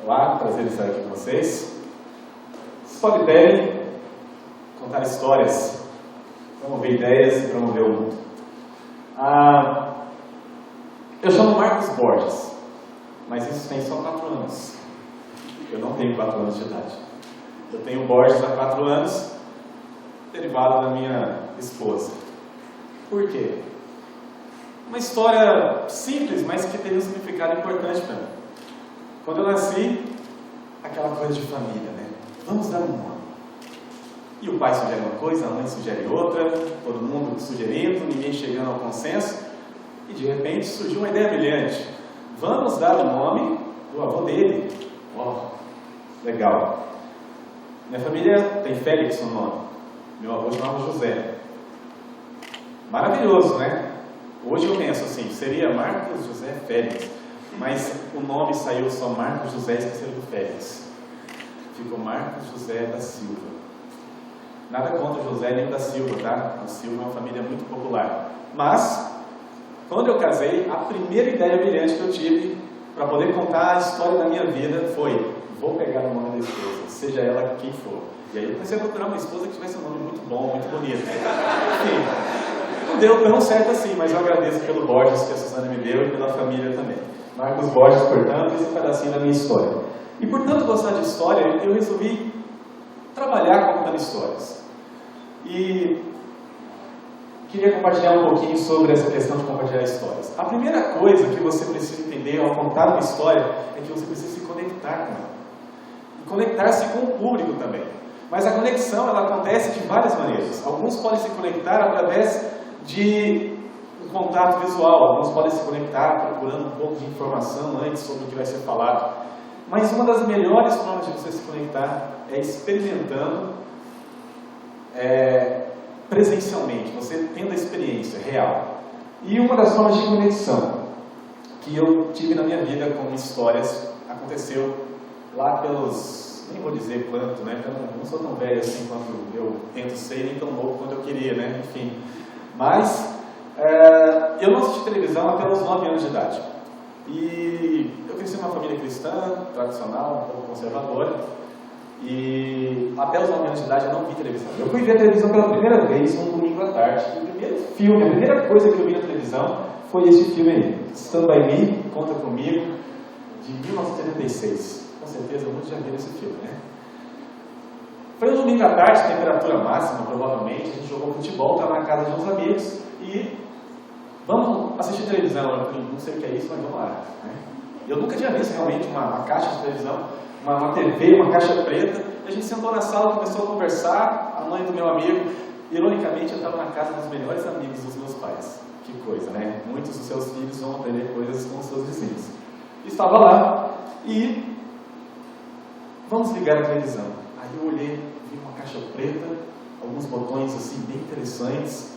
Olá, prazer estar aqui com vocês. Storytelling, contar histórias, promover ideias e promover o mundo. Eu chamo Marcos Borges, mas isso tem só 4 anos. Eu não tenho 4 anos de idade. Eu tenho Borges há 4 anos, derivado da minha esposa. Por quê? Uma história simples, mas que tem um significado importante para mim. Quando eu nasci, aquela coisa de família, né? Vamos dar um nome. E o pai sugere uma coisa, a mãe sugere outra, todo mundo sugerindo, ninguém chegando ao consenso. E de repente surgiu uma ideia brilhante. Vamos dar o nome do avô dele. Uau, legal. Minha família tem Félix no nome. Meu avô chamava José. Maravilhoso, né? Hoje eu penso assim, seria Marcos José Félix. Mas o nome saiu só Marcos José, esqueceram do Félix. Ficou Marcos José da Silva. Nada contra o José nem o da Silva, tá? O Silva é uma família muito popular. Mas, quando eu casei, a primeira ideia brilhante que eu tive para poder contar a história da minha vida foi: vou pegar o nome da esposa, seja ela quem for. E aí eu comecei a procurar uma esposa que tivesse um nome muito bom, muito bonito. Enfim, não deu tão certo assim, mas eu agradeço pelo Borges que a Suzana me deu e pela família também. Marcos Borges, portanto, esse é um pedacinho da minha história. E por tanto gostar de história, eu resolvi trabalhar contando histórias. E queria compartilhar um pouquinho sobre essa questão de compartilhar histórias. A primeira coisa que você precisa entender ao contar uma história é que você precisa se conectar com ela. E conectar-se com o público também. Mas a conexão, ela acontece de várias maneiras. Alguns podem se conectar através de um contato visual, alguns podem se conectar procurando um pouco de informação antes sobre o que vai ser falado. Mas uma das melhores formas de você se conectar é experimentando presencialmente, você tendo a experiência real. E uma das formas de conexão que eu tive na minha vida com histórias aconteceu lá pelos, nem vou dizer quanto, né? Eu não sou tão velho assim quanto eu tento ser, nem tão novo quanto eu queria, né? Enfim. Mas eu não assisti televisão até os 9 anos de idade. E eu cresci numa família cristã, tradicional, um pouco conservadora. E até os 9 anos de idade eu não vi televisão. Eu fui ver a televisão pela primeira vez um domingo à tarde. E o primeiro filme, a primeira coisa que eu vi na televisão foi esse filme aí, Stand By Me, Conta Comigo, de 1976. Com certeza muitos já viram esse filme, né? Foi um domingo à tarde, temperatura máxima, provavelmente. A gente jogou futebol, estava na casa de uns amigos e vamos assistir televisão. Eu falei, não sei o que é isso, mas vamos lá. Eu nunca tinha visto realmente uma caixa de televisão, uma TV, uma caixa preta. A gente sentou na sala, começou a conversar. A mãe do meu amigo, ironicamente, eu estava na casa dos melhores amigos dos meus pais. Que coisa, né? Muitos dos seus filhos vão aprender coisas com os seus vizinhos. Estava lá e vamos ligar a televisão. Aí eu olhei, vi uma caixa preta, alguns botões assim bem interessantes.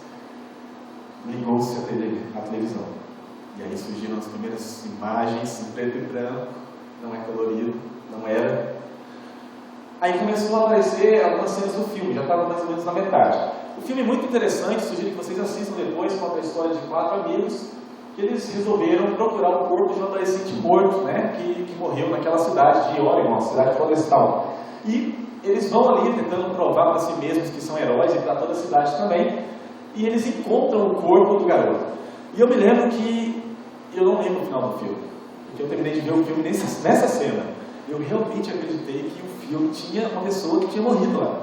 Ligou-se a televisão. E aí surgiram as primeiras imagens em preto e branco. Não é colorido, não era. Aí começou a aparecer algumas cenas do filme, já estava mais ou menos na metade. O filme é muito interessante, sugiro que vocês assistam depois, conta a história de 4 amigos que eles resolveram procurar o corpo de um adolescente morto, né, que morreu naquela cidade de Oregon, a cidade florestal. E eles vão ali tentando provar para si mesmos que são heróis e para toda a cidade também. E eles encontram o corpo do garoto. E eu me lembro que, eu não lembro o final do filme, porque eu terminei de ver o filme nessa cena. Eu realmente acreditei que o filme tinha uma pessoa que tinha morrido lá.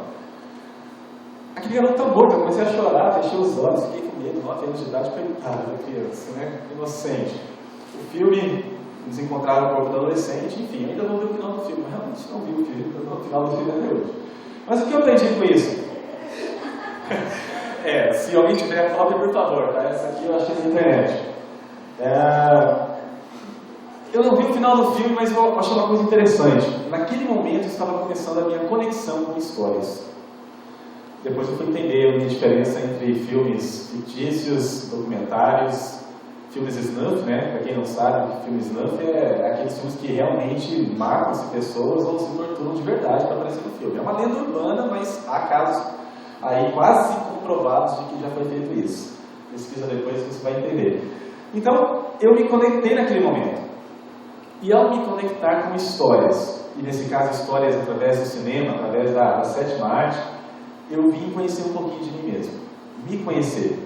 Aquele garoto tá morto, eu comecei a chorar, fechei os olhos, fiquei com medo, 9 anos de idade, coitada da criança, né? Inocente. O filme, eles encontraram o corpo do adolescente, enfim, eu ainda não vi o final do filme, mas realmente não vi o final do filme até hoje. Mas o que eu aprendi com isso? Se alguém tiver cópia, por favor, tá? Essa aqui eu achei na internet. Eu não vi o final do filme, mas eu achei uma coisa interessante. Naquele momento estava começando a minha conexão com histórias. Depois eu fui entender a diferença entre filmes fictícios, documentários, filmes snuff, né? Para quem não sabe, filme snuff é aqueles filmes que realmente matam-se pessoas ou se torturam de verdade para aparecer no filme. É uma lenda urbana, mas há casos aí quase comprovados de que já foi feito isso. Pesquisa depois que você vai entender. Então, eu me conectei naquele momento. E ao me conectar com histórias, e nesse caso histórias através do cinema, através da sétima arte, eu vim conhecer um pouquinho de mim mesmo, me conhecer.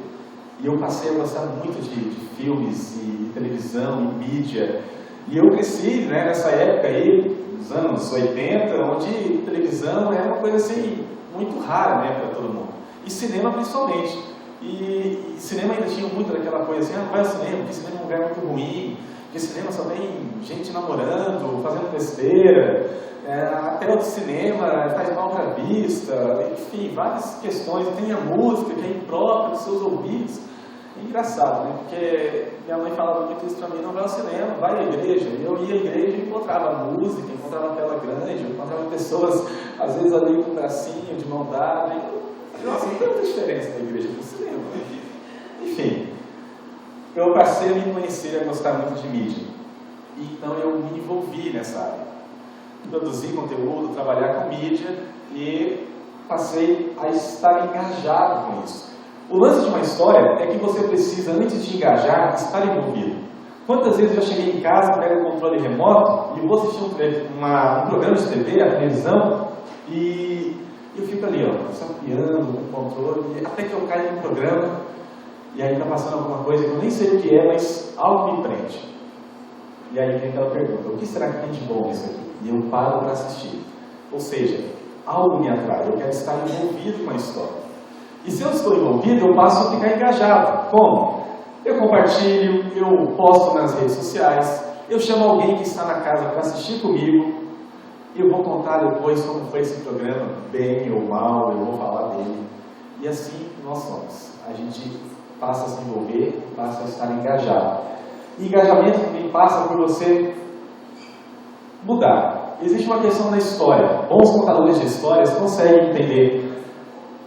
E eu passei a gostar muito de filmes e televisão e mídia. E eu cresci, né, nessa época aí, nos anos 80, onde televisão era uma coisa assim, muito rara, né, para todo mundo. E cinema principalmente. E cinema ainda tinha muito daquela coisa assim, vai ao cinema, porque cinema é um lugar muito ruim, porque cinema só tem gente namorando, fazendo besteira, a tela do cinema faz mal para a vista, enfim, várias questões, tem a música que é imprópria dos seus ouvidos. É engraçado, né? Porque minha mãe falava muito isso para mim, não vai ao cinema, vai à igreja. E eu ia à igreja e encontrava música, encontrava tela grande, encontrava pessoas, às vezes ali com um bracinho, de mão dada. Nossa, não tem muita diferença da igreja para o cinema. Enfim, eu passei a me conhecer e a gostar muito de mídia. Então eu me envolvi nessa área. Produzir conteúdo, trabalhar com mídia e passei a estar engajado com isso. O lance de uma história é que você precisa, antes de engajar, estar envolvido. Quantas vezes eu cheguei em casa, pego o controle remoto e vou assistir um programa de TV, a televisão, e eu fico ali, ó, sapeando o controle, até que eu caio no programa, e aí está passando alguma coisa que eu nem sei o que é, mas algo me prende. E aí vem aquela pergunta, o que será que tem de bom nisso aqui? E eu paro para assistir. Ou seja, algo me atrai, eu quero estar envolvido com a história. E se eu estou envolvido, eu passo a ficar engajado. Como? Eu compartilho, eu posto nas redes sociais, eu chamo alguém que está na casa para assistir comigo, eu vou contar depois como foi esse programa, bem ou mal, eu vou falar dele. E assim nós somos. A gente passa a se envolver, passa a estar engajado. E engajamento também passa por você mudar. Existe uma questão da história. Bons contadores de histórias conseguem entender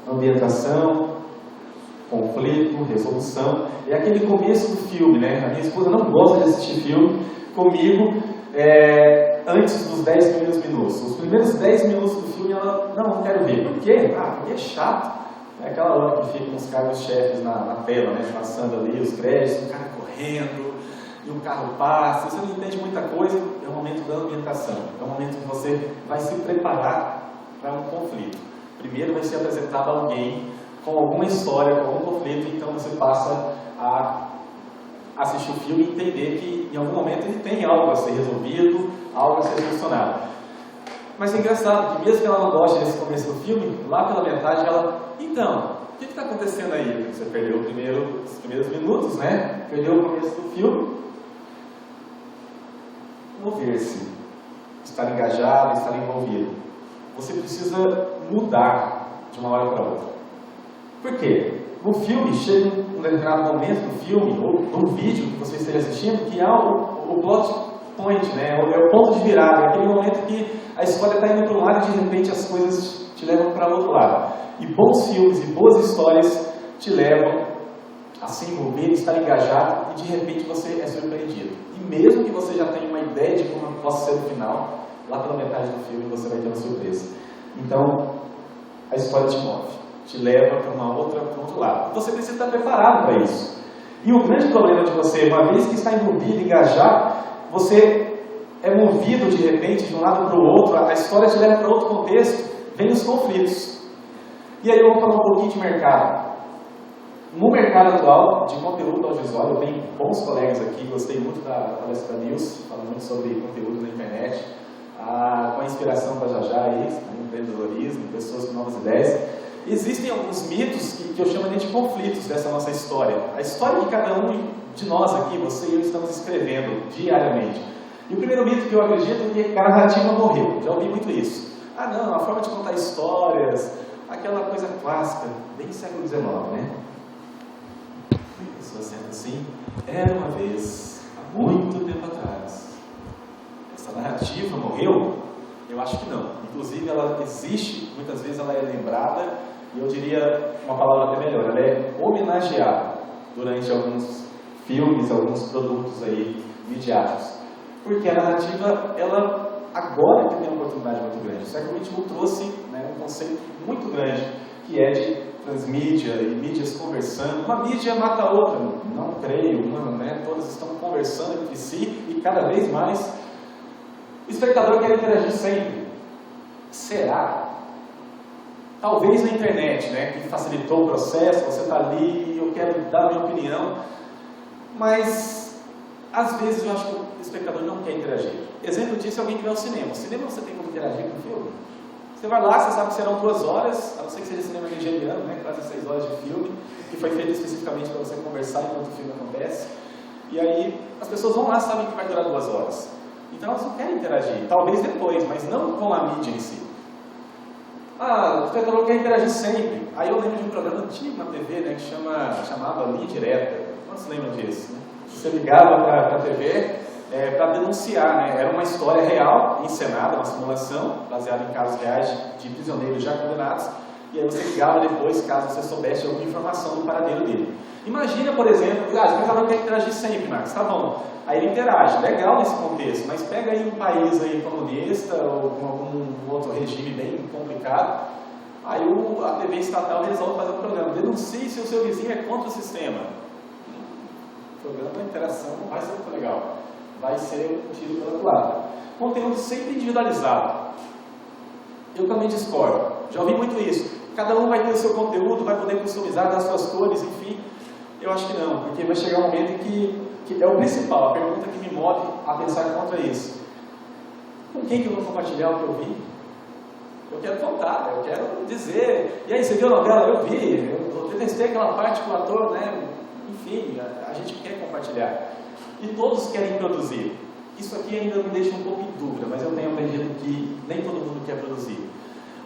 ambientação, conflito, resolução. É aquele começo do filme, né? A minha esposa não gosta de assistir filme comigo antes dos 10 primeiros minutos. Os primeiros 10 minutos do filme ela, não quero ver. Por quê? Porque é chato. É aquela hora que ficam os carros-chefes na tela, né? Passando ali os créditos, o cara correndo, e um carro passa. Você não entende muita coisa, é o momento da ambientação. É o momento que você vai se preparar para um conflito. Primeiro vai ser apresentado alguém com alguma história, com algum conflito, então você passa a assistir o filme e entender que em algum momento ele tem algo a ser resolvido, algo a ser solucionado. Mas é engraçado que mesmo que ela não goste desse começo do filme, lá pela metade ela, então, o que está acontecendo aí? Você perdeu os primeiros minutos, né? Perdeu o começo do filme. Mover-se, estar engajado, estar envolvido. Você precisa mudar de uma hora para outra. Por quê? No filme, chega um determinado momento do filme, ou no vídeo que você esteja assistindo, que há o plot point, né? É o ponto de virada, é aquele momento que a história está indo para um lado e de repente as coisas te levam para o outro lado. E bons filmes e boas histórias te levam a se envolver, estar engajado e de repente você é surpreendido. E mesmo que você já tenha uma ideia de como possa ser o final, lá pela metade do filme você vai ter uma surpresa. Então, a história te move, te leva para um outro lado. Você precisa estar preparado para isso. E o grande problema de você, uma vez que está envolvido, engajado, você é movido de repente de um lado para o outro, a história te leva para outro contexto, vem os conflitos. E aí eu vou falar um pouquinho de mercado. No mercado atual de conteúdo audiovisual, eu tenho bons colegas aqui, gostei muito da palestra da News, falando muito sobre conteúdo na internet, com a inspiração para já aí, empreendedorismo, pessoas com novas ideias. Existem alguns mitos que eu chamo de conflitos dessa nossa história. A história que cada um de nós aqui, você e eu, estamos escrevendo diariamente. E o primeiro mito que eu acredito é que a narrativa morreu. Já ouvi muito isso. Não, a forma de contar histórias, aquela coisa clássica, bem século XIX, né? A pessoa sendo assim, era uma vez, há muito tempo atrás. Essa narrativa morreu? Eu acho que não. Inclusive, ela existe, muitas vezes ela é lembrada, e eu diria uma palavra até melhor, ela é homenageada durante alguns filmes, alguns produtos aí midiáticos. Porque a narrativa, ela agora que tem uma oportunidade muito grande. O século XXI trouxe um conceito muito grande, que é de transmídia e mídias conversando. Uma mídia mata a outra, não creio, todas estão conversando entre si e cada vez mais O espectador quer interagir sempre. Será? Talvez na internet, né, que facilitou o processo, você está ali, eu quero dar a minha opinião, mas às vezes eu acho que o espectador não quer interagir. Exemplo disso é alguém que vai ao cinema. No cinema você tem como interagir com o filme? Você vai lá, você sabe que serão 2 horas, a não ser que seja cinema nigeriano, né, quase 6 horas de filme, que foi feito especificamente para você conversar enquanto o filme acontece. E aí as pessoas vão lá, sabem que vai durar 2 horas. Então elas não querem interagir, talvez depois, mas não com a mídia em si. O espectador quer interagir sempre. Aí eu lembro de um programa antigo na TV, né, que chamava Linha Direta. Quantos lembram disso? Né? Você ligava para a TV para denunciar, né? Era uma história real, encenada, uma simulação, baseada em casos reais de prisioneiros já condenados. E aí você ligava depois, caso você soubesse alguma informação do paradeiro dele. Imagina, por exemplo, o espectador quer interagir sempre, Max, tá bom. Aí ele interage, legal nesse contexto, mas pega aí um país aí comunista ou com algum outro regime bem complicado, aí a TV estatal resolve fazer um programa. Denuncie se o seu vizinho é contra o sistema. O programa da interação não vai ser muito legal. Vai ser um tiro pelo outro lado. Conteúdo sempre individualizado. Eu também discordo. Já ouvi muito isso. Cada um vai ter o seu conteúdo, vai poder customizar, dar suas cores, enfim. Eu acho que não, porque vai chegar um momento em que é o principal, a pergunta que me move a pensar contra isso. Com quem que eu vou compartilhar o que eu vi? Eu quero contar, eu quero dizer. E aí, você viu a novela? Eu vi, eu detestei aquela parte que o ator, né? Enfim, a gente quer compartilhar. E todos querem produzir. Isso aqui ainda me deixa um pouco em dúvida, mas eu tenho aprendido que nem todo mundo quer produzir.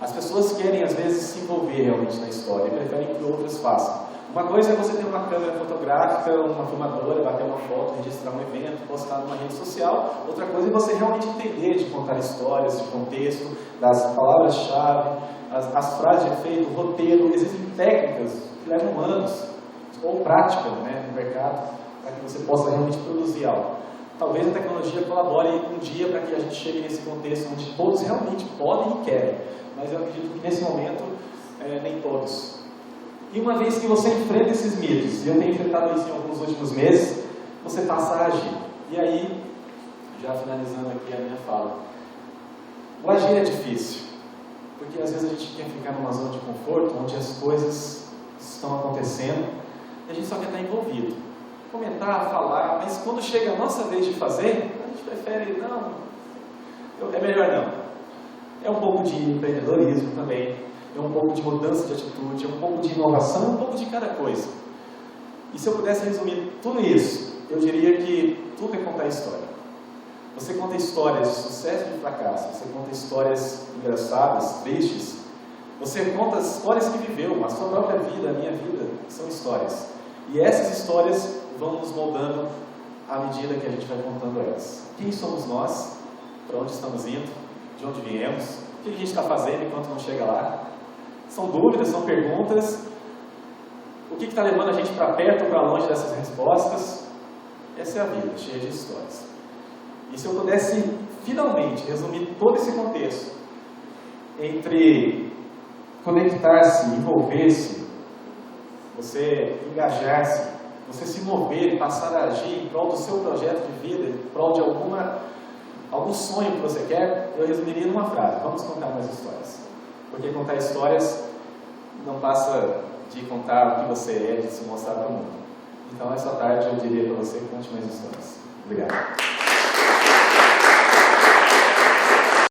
As pessoas querem, às vezes, se envolver realmente na história e preferem que outras façam. Uma coisa é você ter uma câmera fotográfica, uma filmadora, bater uma foto, registrar um evento, postar numa rede social. Outra coisa é você realmente entender de contar histórias, de contexto, das palavras-chave, as frases de efeito, o roteiro. Existem técnicas que levam anos, ou prática, né, no mercado, para que você possa realmente produzir algo. Talvez a tecnologia colabore um dia para que a gente chegue nesse contexto onde todos realmente podem e querem, mas eu acredito que nesse momento nem todos. E uma vez que você enfrenta esses mitos, e eu tenho enfrentado isso em alguns últimos meses, você passa a agir. E aí, já finalizando aqui a minha fala, o agir é difícil, porque às vezes a gente quer ficar numa zona de conforto, onde as coisas estão acontecendo, e a gente só quer estar envolvido. Comentar, falar, mas quando chega a nossa vez de fazer, a gente prefere, não, é melhor não. É um pouco de empreendedorismo também, é um pouco de mudança de atitude, é um pouco de inovação, um pouco de cada coisa. E se eu pudesse resumir tudo isso, eu diria que tudo é contar história. Você conta histórias de sucesso e de fracasso, você conta histórias engraçadas, tristes, você conta histórias que viveu, a sua própria vida, a minha vida, são histórias. E essas histórias vão nos moldando à medida que a gente vai contando elas. Quem somos nós? Para onde estamos indo? De onde viemos? O que a gente está fazendo enquanto não chega lá? São dúvidas, são perguntas. O que está levando a gente para perto ou para longe dessas respostas? Essa é a vida, cheia de histórias. E se eu pudesse, finalmente, resumir todo esse contexto entre conectar-se, envolver-se, você engajar-se, você se mover, passar a agir em prol do seu projeto de vida, em prol de algum sonho que você quer, eu resumiria numa frase: vamos contar mais histórias. Porque contar histórias não passa de contar o que você é, de se mostrar para o mundo. Então, essa tarde eu diria para você: conte mais histórias. Obrigado.